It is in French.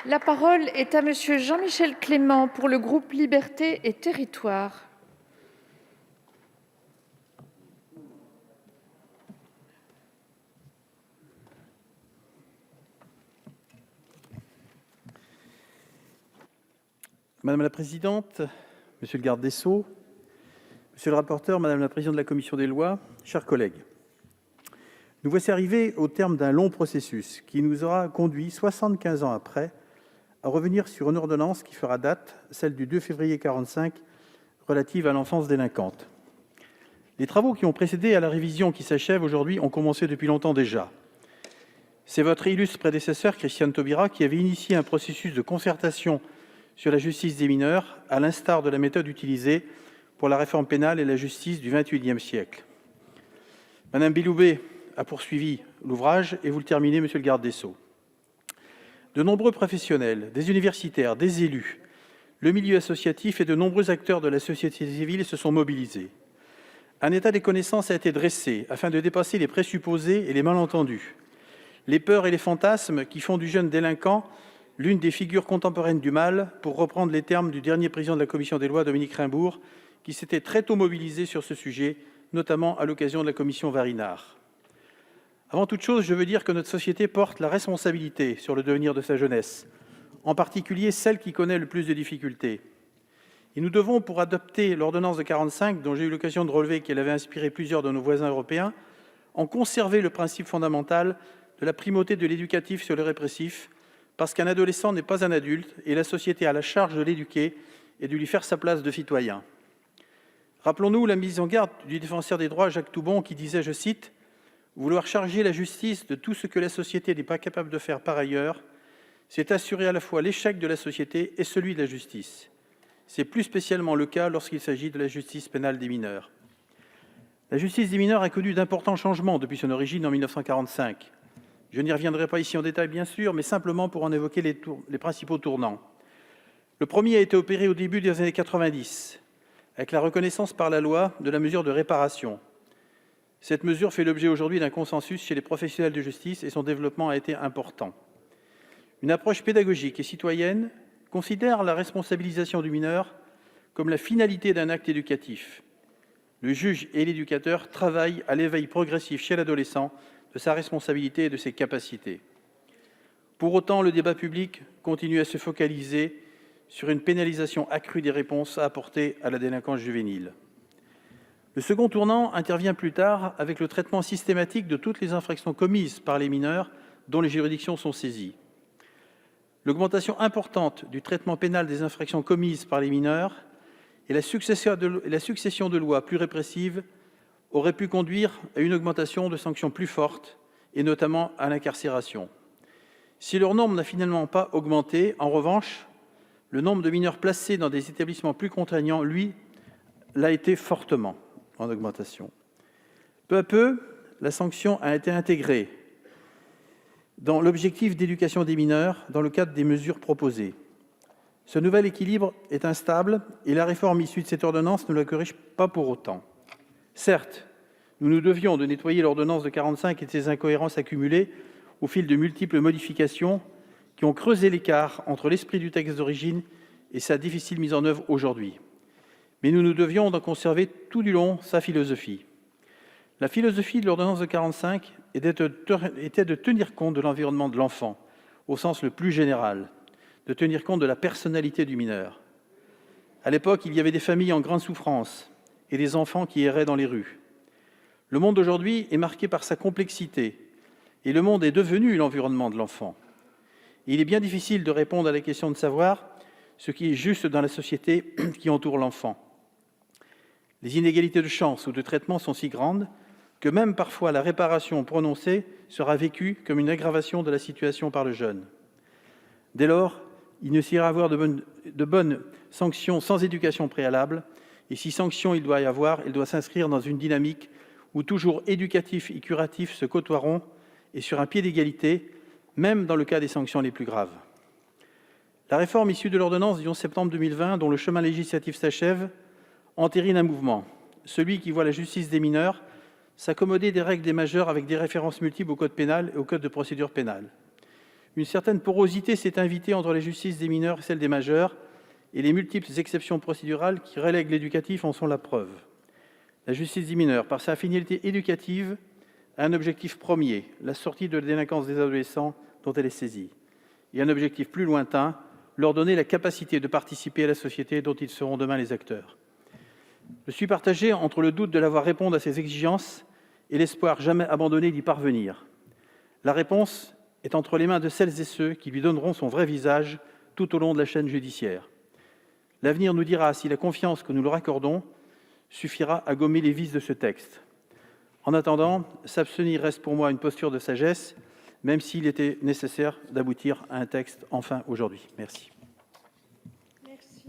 La parole est à Monsieur Jean-Michel Clément pour le groupe Libertés et Territoires. Madame la présidente, monsieur le garde des sceaux, monsieur le rapporteur, madame la présidente de la commission des lois, chers collègues, nous voici arrivés au terme d'un long processus qui nous aura conduits, 75 ans après, à revenir sur une ordonnance qui fera date, celle du 2 février 1945, relative à l'enfance délinquante. Les travaux qui ont précédé à la révision qui s'achève aujourd'hui ont commencé depuis longtemps déjà. C'est votre illustre prédécesseur, Christiane Taubira, qui avait initié un processus de concertation sur la justice des mineurs, à l'instar de la méthode utilisée pour la réforme pénale et la justice du XXIe siècle. Madame Belloubet a poursuivi l'ouvrage et vous le terminez, monsieur le garde des Sceaux. De nombreux professionnels, des universitaires, des élus, le milieu associatif et de nombreux acteurs de la société civile se sont mobilisés. Un état des connaissances a été dressé afin de dépasser les présupposés et les malentendus, les peurs et les fantasmes qui font du jeune délinquant l'une des figures contemporaines du mal, pour reprendre les termes du dernier président de la commission des lois, Dominique Raimbourg, qui s'était très tôt mobilisé sur ce sujet, notamment à l'occasion de la commission Varinard. Avant toute chose, je veux dire que notre société porte la responsabilité sur le devenir de sa jeunesse, en particulier celle qui connaît le plus de difficultés. Et nous devons, pour adopter l'ordonnance de 1945, dont j'ai eu l'occasion de relever qu'elle avait inspiré plusieurs de nos voisins européens, en conserver le principe fondamental de la primauté de l'éducatif sur le répressif, parce qu'un adolescent n'est pas un adulte et la société a la charge de l'éduquer et de lui faire sa place de citoyen. Rappelons-nous la mise en garde du défenseur des droits Jacques Toubon qui disait, je cite, « Vouloir charger la justice de tout ce que la société n'est pas capable de faire par ailleurs, c'est assurer à la fois l'échec de la société et celui de la justice. C'est plus spécialement le cas lorsqu'il s'agit de la justice pénale des mineurs. » La justice des mineurs a connu d'importants changements depuis son origine en 1945. Je n'y reviendrai pas ici en détail, bien sûr, mais simplement pour en évoquer les principaux tournants. Le premier a été opéré au début des années 90, avec la reconnaissance par la loi de la mesure de réparation. Cette mesure fait l'objet aujourd'hui d'un consensus chez les professionnels de justice et son développement a été important. Une approche pédagogique et citoyenne considère la responsabilisation du mineur comme la finalité d'un acte éducatif. Le juge et l'éducateur travaillent à l'éveil progressif chez l'adolescent de sa responsabilité et de ses capacités. Pour autant, le débat public continue à se focaliser sur une pénalisation accrue des réponses à apporter à la délinquance juvénile. Le second tournant intervient plus tard avec le traitement systématique de toutes les infractions commises par les mineurs dont les juridictions sont saisies. L'augmentation importante du traitement pénal des infractions commises par les mineurs et la succession de lois plus répressives aurait pu conduire à une augmentation de sanctions plus fortes, et notamment à l'incarcération. Si leur nombre n'a finalement pas augmenté, en revanche, le nombre de mineurs placés dans des établissements plus contraignants, lui, l'a été fortement en augmentation. Peu à peu, la sanction a été intégrée dans l'objectif d'éducation des mineurs dans le cadre des mesures proposées. Ce nouvel équilibre est instable et la réforme issue de cette ordonnance ne le corrige pas pour autant. Certes, nous nous devions de nettoyer l'ordonnance de 1945 et de ses incohérences accumulées au fil de multiples modifications qui ont creusé l'écart entre l'esprit du texte d'origine et sa difficile mise en œuvre aujourd'hui. Mais nous nous devions d'en conserver tout du long sa philosophie. La philosophie de l'ordonnance de 1945 était de tenir compte de l'environnement de l'enfant, au sens le plus général, de tenir compte de la personnalité du mineur. À l'époque, il y avait des familles en grande souffrance et des enfants qui erraient dans les rues. Le monde d'aujourd'hui est marqué par sa complexité et le monde est devenu l'environnement de l'enfant. Il est bien difficile de répondre à la question de savoir ce qui est juste dans la société qui entoure l'enfant. Les inégalités de chance ou de traitement sont si grandes que même parfois la réparation prononcée sera vécue comme une aggravation de la situation par le jeune. Dès lors, il ne saurait y avoir de bonnes sanctions sans éducation préalable, et si sanction il doit y avoir, elle doit s'inscrire dans une dynamique où toujours éducatif et curatif se côtoieront et sur un pied d'égalité, même dans le cas des sanctions les plus graves. La réforme issue de l'ordonnance du 11 septembre 2020, dont le chemin législatif s'achève, entérine un mouvement, celui qui voit la justice des mineurs s'accommoder des règles des majeurs avec des références multiples au code pénal et au code de procédure pénale. Une certaine porosité s'est invitée entre les justices des mineurs et celles des majeurs, et les multiples exceptions procédurales qui relèguent l'éducatif en sont la preuve. La justice des mineurs, par sa finalité éducative, a un objectif premier, la sortie de la délinquance des adolescents dont elle est saisie, et un objectif plus lointain, leur donner la capacité de participer à la société dont ils seront demain les acteurs. Je suis partagé entre le doute de la voir répondre à ces exigences et l'espoir jamais abandonné d'y parvenir. La réponse est entre les mains de celles et ceux qui lui donneront son vrai visage tout au long de la chaîne judiciaire. L'avenir nous dira si la confiance que nous leur accordons suffira à gommer les vices de ce texte. En attendant, s'abstenir reste pour moi une posture de sagesse, même s'il était nécessaire d'aboutir à un texte enfin aujourd'hui. Merci.